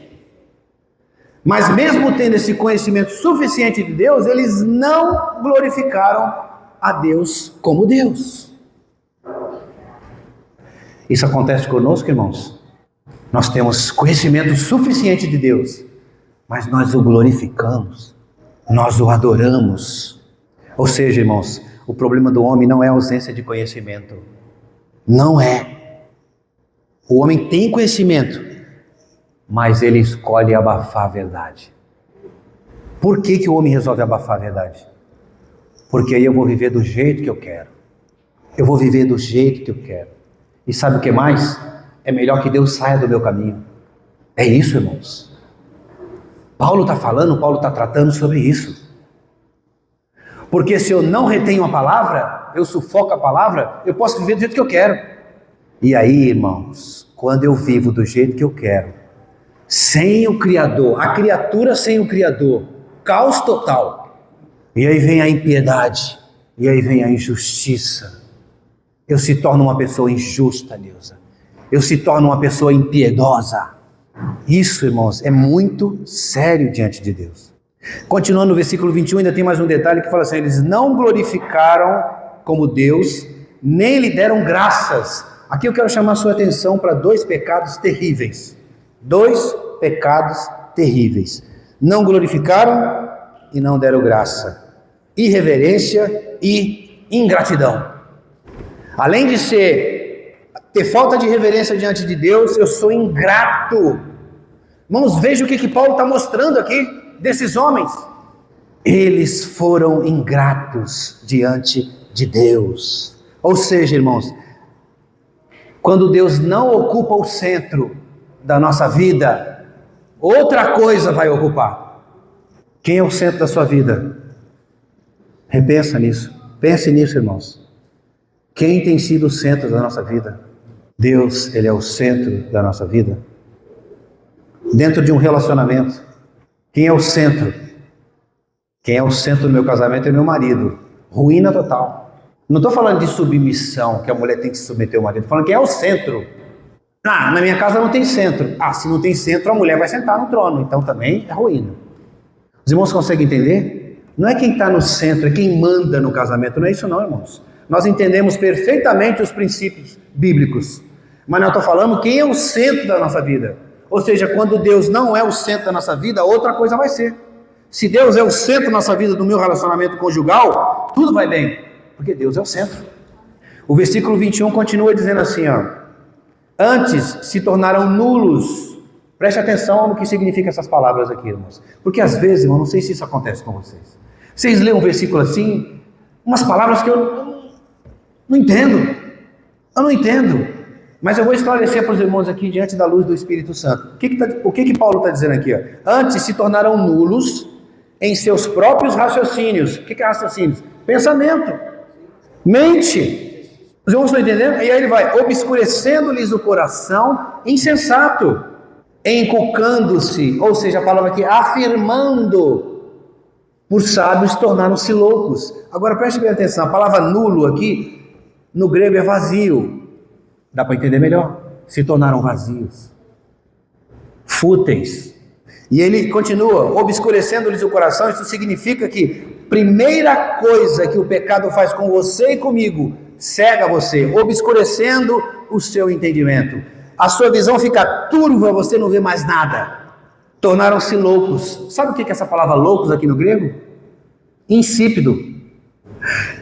mas mesmo tendo esse conhecimento suficiente de Deus, eles não glorificaram a Deus como Deus. Isso acontece conosco, irmãos. Nós temos conhecimento suficiente de Deus, mas nós o glorificamos, nós o adoramos. Ou seja, irmãos, o problema do homem não é a ausência de conhecimento. Não é. O homem tem conhecimento, mas ele escolhe abafar a verdade. Por que o homem resolve abafar a verdade? Porque aí eu vou viver do jeito que eu quero. Eu vou viver do jeito que eu quero. E sabe o que mais? É melhor que Deus saia do meu caminho. É isso, irmãos. Paulo está falando, Paulo está tratando sobre isso. Porque se eu não retenho a palavra, eu sufoco a palavra, eu posso viver do jeito que eu quero. E aí, irmãos, quando eu vivo do jeito que eu quero, sem o Criador, a criatura sem o Criador, caos total. E aí vem a impiedade, e aí vem a injustiça. Eu se torno uma pessoa injusta, Neuza. Eu se torno uma pessoa impiedosa. Isso, irmãos, é muito sério diante de Deus. Continuando no versículo 21, ainda tem mais um detalhe que fala assim: eles não glorificaram como Deus, nem lhe deram graças. Aqui eu quero chamar a sua atenção para dois pecados terríveis. Dois pecados terríveis. Não glorificaram e não deram graça. Irreverência e ingratidão. Além de ter falta de reverência diante de Deus, eu sou ingrato. Irmãos, veja o que Paulo está mostrando aqui desses homens. Eles foram ingratos diante de Deus. Ou seja, irmãos, quando Deus não ocupa o centro da nossa vida, outra coisa vai ocupar. Quem é o centro da sua vida? Repensa nisso. Pense nisso, irmãos. Quem tem sido o centro da nossa vida? Deus, Ele é o centro da nossa vida. Dentro de um relacionamento, quem é o centro? Quem é o centro do meu casamento é meu marido. Ruína total. Não estou falando de submissão, que a mulher tem que se submeter ao marido. Estou falando quem é o centro. Na minha casa não tem centro. Se não tem centro, a mulher vai sentar no trono. Então também é ruína. Os irmãos conseguem entender? Não é quem está no centro, é quem manda no casamento. Não é isso não, irmãos. Nós entendemos perfeitamente os princípios bíblicos. Mas não estou falando quem é o centro da nossa vida. Ou seja, quando Deus não é o centro da nossa vida, outra coisa vai ser. Se Deus é o centro da nossa vida, do meu relacionamento conjugal, tudo vai bem. Porque Deus é o centro. O versículo 21 continua dizendo assim, antes se tornaram nulos. Preste atenção no que significa essas palavras aqui, irmãos. Porque às vezes, irmão, não sei se isso acontece com vocês. Vocês leem um versículo assim, umas palavras que eu não entendo. Eu não entendo. Mas eu vou esclarecer para os irmãos aqui diante da luz do Espírito Santo. O que Paulo está dizendo aqui? Antes se tornaram nulos em seus próprios raciocínios. O que é raciocínios? Pensamento. Mente. Os irmãos estão entendendo? E aí ele vai, obscurecendo-lhes o coração, insensato, encucando-se, ou seja, a palavra aqui, afirmando, por sábios tornaram-se loucos. Agora preste bem atenção, a palavra nulo aqui, no grego é vazio. Dá para entender melhor? Se tornaram vazios, fúteis. E ele continua, obscurecendo-lhes o coração. Isso significa que primeira coisa que o pecado faz com você e comigo, cega você, obscurecendo o seu entendimento. A sua visão fica turva, você não vê mais nada. Tornaram-se loucos. Sabe o que é essa palavra loucos aqui no grego? Insípido.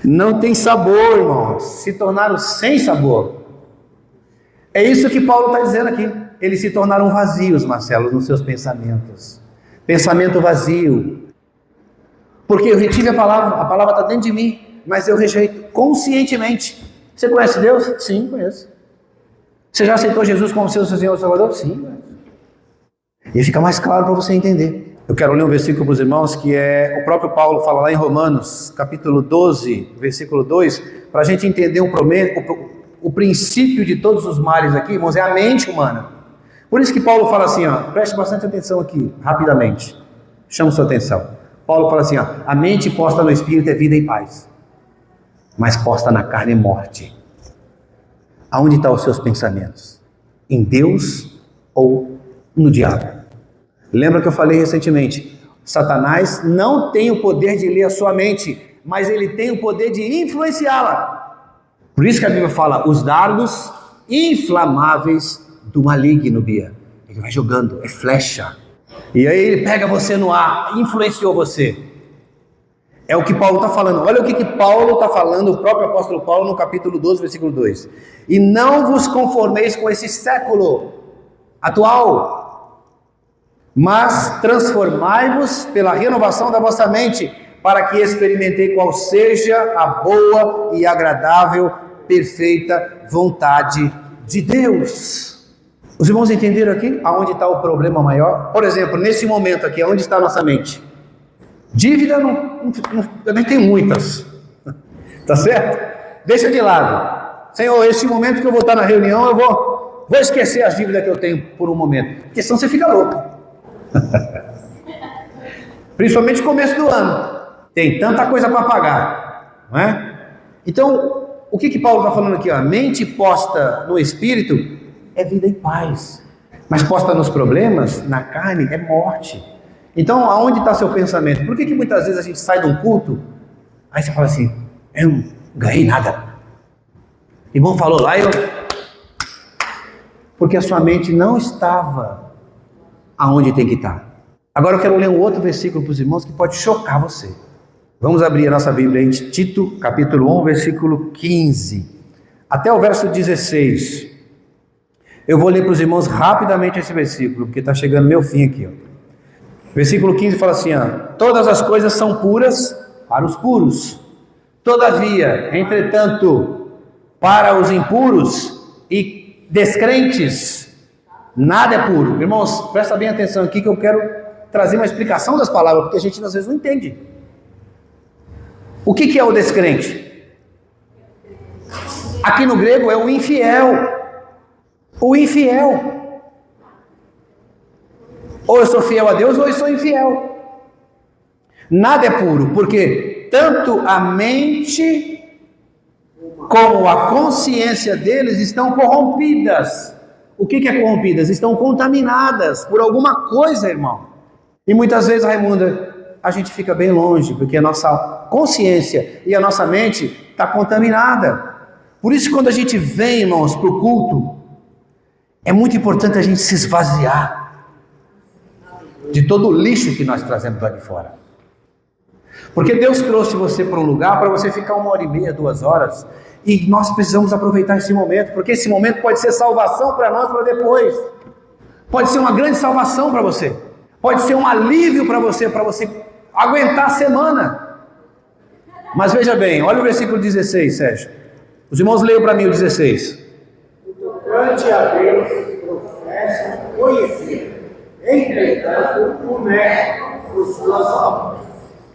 Não tem sabor, irmãos. Se tornaram sem sabor. É isso que Paulo está dizendo aqui. Eles se tornaram vazios, Marcelo, nos seus pensamentos. Pensamento vazio. Porque eu retive a palavra está dentro de mim, mas eu rejeito conscientemente. Você conhece Deus? Sim, conheço. Você já aceitou Jesus como seu Senhor e Salvador? Sim, conheço. E fica mais claro para você entender. Eu quero ler um versículo para os irmãos, que é o próprio Paulo fala lá em Romanos, capítulo 12, versículo 2, para a gente entender o princípio de todos os males aqui, irmãos, é a mente humana. Por isso que Paulo fala assim, preste bastante atenção aqui, rapidamente, chama sua atenção. Paulo fala assim, a mente posta no espírito é vida e paz, mas posta na carne é morte. Aonde estão os seus pensamentos? Em Deus ou no diabo? Lembra que eu falei recentemente, Satanás não tem o poder de ler a sua mente, mas ele tem o poder de influenciá-la. Por isso que a Bíblia fala, os dardos inflamáveis do maligno, Bia. Ele vai jogando, é flecha. E aí ele pega você no ar, influenciou você. É o que Paulo está falando. Olha o que Paulo está falando, o próprio apóstolo Paulo, no capítulo 12, versículo 2. E não vos conformeis com esse século atual, mas transformai-vos pela renovação da vossa mente, para que experimentei qual seja a boa e agradável, perfeita vontade de Deus. Os irmãos entenderam aqui aonde está o problema maior? Por exemplo, nesse momento aqui, onde está a nossa mente? Dívida eu nem tenho muitas, tá certo? Deixa de lado. Senhor, esse momento que eu vou estar na reunião, eu vou esquecer as dívidas que eu tenho por um momento, porque senão você fica louco. Principalmente no começo do ano, tem tanta coisa para pagar, não é? Então, o que Paulo está falando aqui? A mente posta no espírito é vida e paz, mas posta nos problemas, na carne, é morte. Então, aonde está seu pensamento? Por que muitas vezes a gente sai de um culto, aí você fala assim, eu não ganhei nada. Irmão falou lá, porque a sua mente não estava aonde tem que estar. Agora eu quero ler um outro versículo para os irmãos que pode chocar você. Vamos abrir a nossa Bíblia em Tito, capítulo 1, versículo 15, até o verso 16. Eu vou ler para os irmãos rapidamente esse versículo, porque está chegando meu fim aqui. Versículo 15 fala assim, todas as coisas são puras para os puros. Todavia, entretanto, para os impuros e descrentes, nada é puro. Irmãos, presta bem atenção aqui que eu quero trazer uma explicação das palavras, porque a gente às vezes não entende. O que é o descrente? Aqui no grego é o infiel. O infiel. Ou eu sou fiel a Deus ou eu sou infiel. Nada é puro, porque tanto a mente como a consciência deles estão corrompidas. O que é corrompidas? Estão contaminadas por alguma coisa, irmão. E muitas vezes, Raimunda, a gente fica bem longe, porque a nossa consciência e a nossa mente está contaminada. Por isso, quando a gente vem, irmãos, para o culto, é muito importante a gente se esvaziar de todo o lixo que nós trazemos lá de fora. Porque Deus trouxe você para um lugar para você ficar 1h30, 2 horas, e nós precisamos aproveitar esse momento, porque esse momento pode ser salvação para nós para depois. Pode ser uma grande salvação para você. Pode ser um alívio para você aguentar a semana. Mas veja bem, olha o versículo 16, Sérgio. Os irmãos leiam para mim o 16. Tocante a Deus, professam conhecer, entretanto, o negam por suas obras.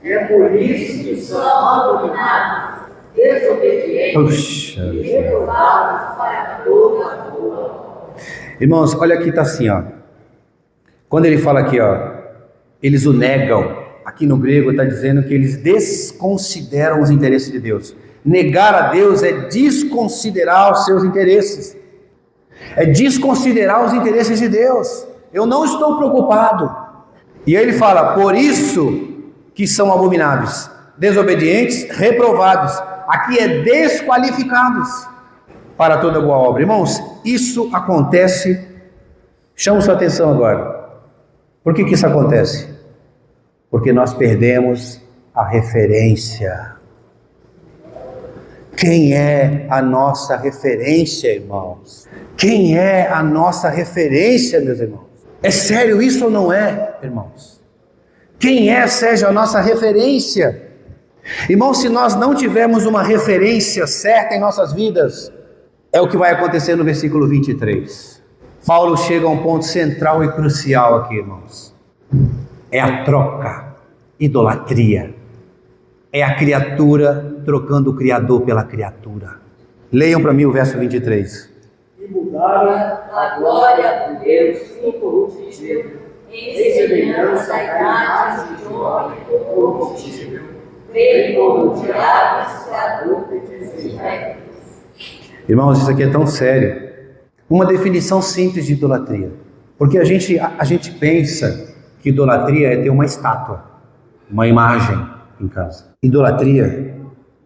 É por isso que são abominados, desobedientes e reprovados para toda boa obra. Irmãos, olha aqui, está assim, quando ele fala aqui, eles o negam. Aqui no grego está dizendo que eles desconsideram os interesses de Deus. Negar a Deus é desconsiderar os seus interesses. É desconsiderar os interesses de Deus. Eu não estou preocupado. E aí ele fala, por isso que são abomináveis, desobedientes, reprovados. Aqui é desqualificados para toda boa obra. Irmãos, isso acontece. Chamo sua atenção agora. Por que isso acontece? Porque nós perdemos a referência. Quem é a nossa referência, irmãos? Quem é a nossa referência, meus irmãos? É sério isso ou não é, irmãos? Quem é, Sérgio, a nossa referência? Irmãos, se nós não tivermos uma referência certa em nossas vidas, é o que vai acontecer no versículo 23. Paulo chega a um ponto central e crucial aqui, irmãos. É a troca, idolatria. É a criatura trocando o Criador pela criatura. Leiam para mim o verso 23. E mudaram a glória de Deus incorruptível, em semelhança à imagem de homem corruptível, feito por diabos, quadrúpedes e répteis. Irmãos, isso aqui é tão sério. Uma definição simples de idolatria. Porque a gente pensa que idolatria é ter uma estátua, uma imagem em casa. Idolatria,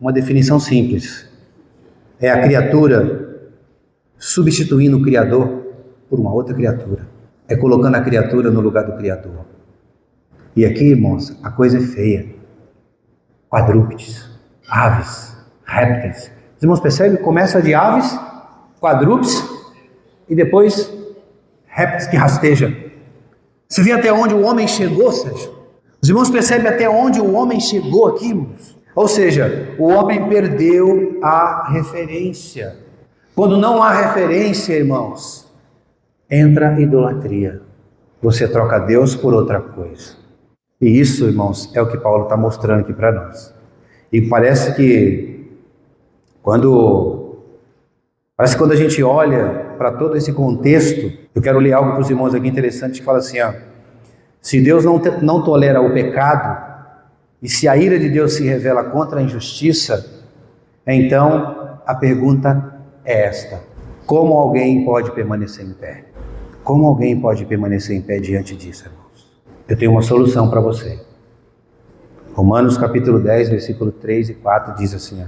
uma definição simples, é a criatura substituindo o Criador por uma outra criatura. É colocando a criatura no lugar do Criador. E aqui, irmãos, a coisa é feia. Quadrúpedes, aves, répteis. Os irmãos percebem? Começa de aves, quadrúpedes e depois répteis que rastejam. Você vê até onde o homem chegou, Sérgio? Os irmãos percebem até onde o homem chegou aqui, irmãos? Ou seja, o homem perdeu a referência. Quando não há referência, irmãos, entra idolatria. Você troca Deus por outra coisa. E isso, irmãos, é o que Paulo está mostrando aqui para nós. E parece que quando a gente olha para todo esse contexto, eu quero ler algo para os irmãos aqui interessante que fala assim, se Deus não tolera o pecado, e se a ira de Deus se revela contra a injustiça, então a pergunta é esta: como alguém pode permanecer em pé? Como alguém pode permanecer em pé diante disso, irmãos? Eu tenho uma solução para você. Romanos capítulo 10, versículo 3 e 4 diz assim: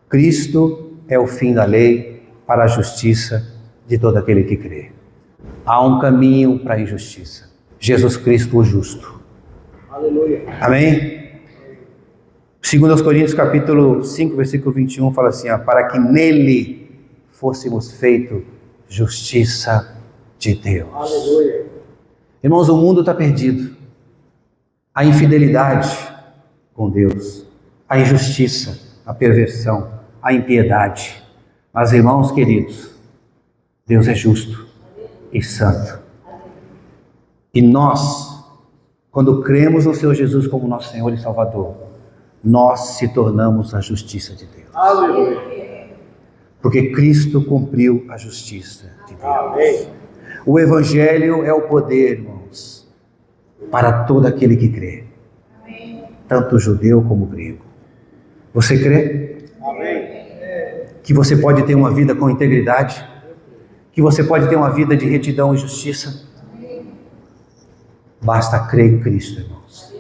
Cristo é o fim da lei para a justiça de todo aquele que crê. Há um caminho para a injustiça. Jesus Cristo, o justo. Aleluia. Amém? 2 Coríntios capítulo 5, versículo 21 fala assim: para que nele fôssemos feito justiça de Deus. Aleluia. Irmãos, o mundo está perdido. A infidelidade com Deus, a injustiça, a perversão, a impiedade. Mas, irmãos queridos, Deus é justo e santo. E nós, quando cremos no Senhor Jesus como nosso Senhor e Salvador, nós se tornamos a justiça de Deus. Aleluia. Porque Cristo cumpriu a justiça de Deus. Amém. O Evangelho é o poder, irmãos, para todo aquele que crê. Tanto judeu como grego. Você crê? Amém. Que você pode ter uma vida com integridade? Que você pode ter uma vida de retidão e justiça? Basta crer em Cristo, irmãos.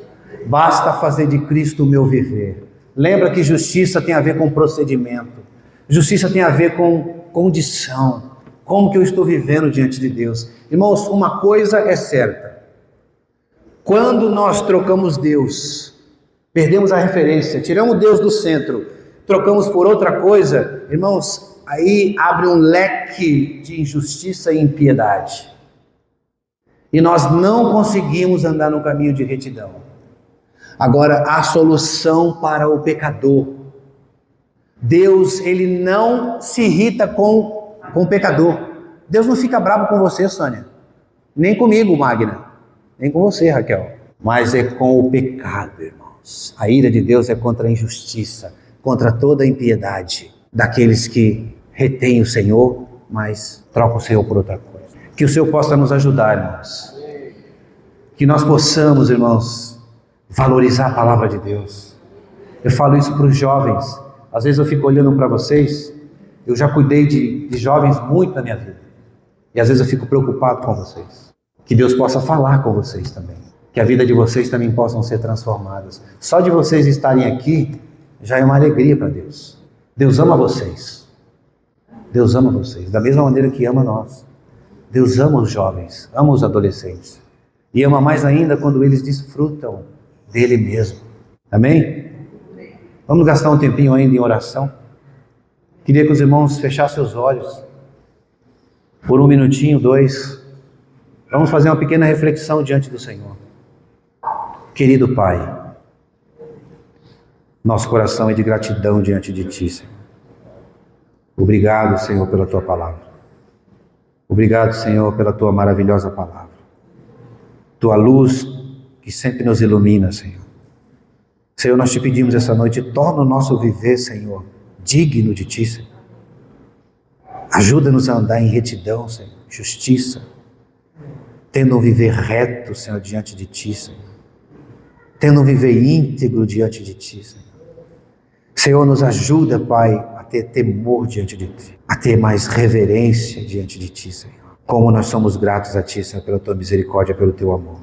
Basta fazer de Cristo o meu viver. Lembra que justiça tem a ver com procedimento. Justiça tem a ver com condição. Como que eu estou vivendo diante de Deus? Irmãos, uma coisa é certa. Quando nós trocamos Deus, perdemos a referência, tiramos Deus do centro, trocamos por outra coisa, irmãos, aí abre um leque de injustiça e impiedade. E nós não conseguimos andar no caminho de retidão. Agora, a solução para o pecador. Deus, ele não se irrita com o pecador. Deus não fica bravo com você, Sônia. Nem comigo, Magna. Nem com você, Raquel. Mas é com o pecado, irmãos. A ira de Deus é contra a injustiça, contra toda a impiedade daqueles que retêm o Senhor, mas trocam o Senhor por outra coisa. Que o Senhor possa nos ajudar, irmãos. Que nós possamos, irmãos, valorizar a palavra de Deus. Eu falo isso para os jovens. Às vezes eu fico olhando para vocês. Eu já cuidei de jovens muito na minha vida. E às vezes eu fico preocupado com vocês. Que Deus possa falar com vocês também. Que a vida de vocês também possam ser transformadas. Só de vocês estarem aqui, já é uma alegria para Deus. Deus ama vocês. Deus ama vocês, da mesma maneira que ama nós. Deus ama os jovens, ama os adolescentes. E ama mais ainda quando eles desfrutam dele mesmo. Amém? Vamos gastar um tempinho ainda em oração. Queria que os irmãos fechassem seus olhos. Por 1 minutinho, 2. Vamos fazer uma pequena reflexão diante do Senhor. Querido Pai, nosso coração é de gratidão diante de Ti, Senhor. Obrigado, Senhor, pela Tua palavra. Obrigado, Senhor, pela Tua maravilhosa palavra. Tua luz que sempre nos ilumina, Senhor. Senhor, nós Te pedimos essa noite, torna o nosso viver, Senhor, digno de Ti, Senhor. Ajuda-nos a andar em retidão, Senhor, justiça, tendo um viver reto, Senhor, diante de Ti, Senhor. Tendo um viver íntegro diante de Ti, Senhor. Senhor, nos ajuda, Pai, a ter temor diante de Ti, a ter mais reverência diante de Ti, Senhor. Como nós somos gratos a Ti, Senhor, pela Tua misericórdia, pelo Teu amor.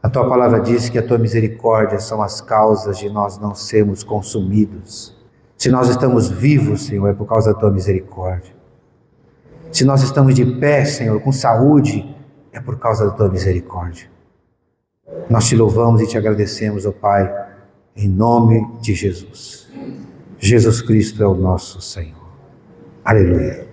A Tua palavra diz que a Tua misericórdia são as causas de nós não sermos consumidos. Se nós estamos vivos, Senhor, é por causa da Tua misericórdia. Se nós estamos de pé, Senhor, com saúde, é por causa da Tua misericórdia. Nós Te louvamos e Te agradecemos, ó Pai, em nome de Jesus. Jesus Cristo é o nosso Senhor. Aleluia.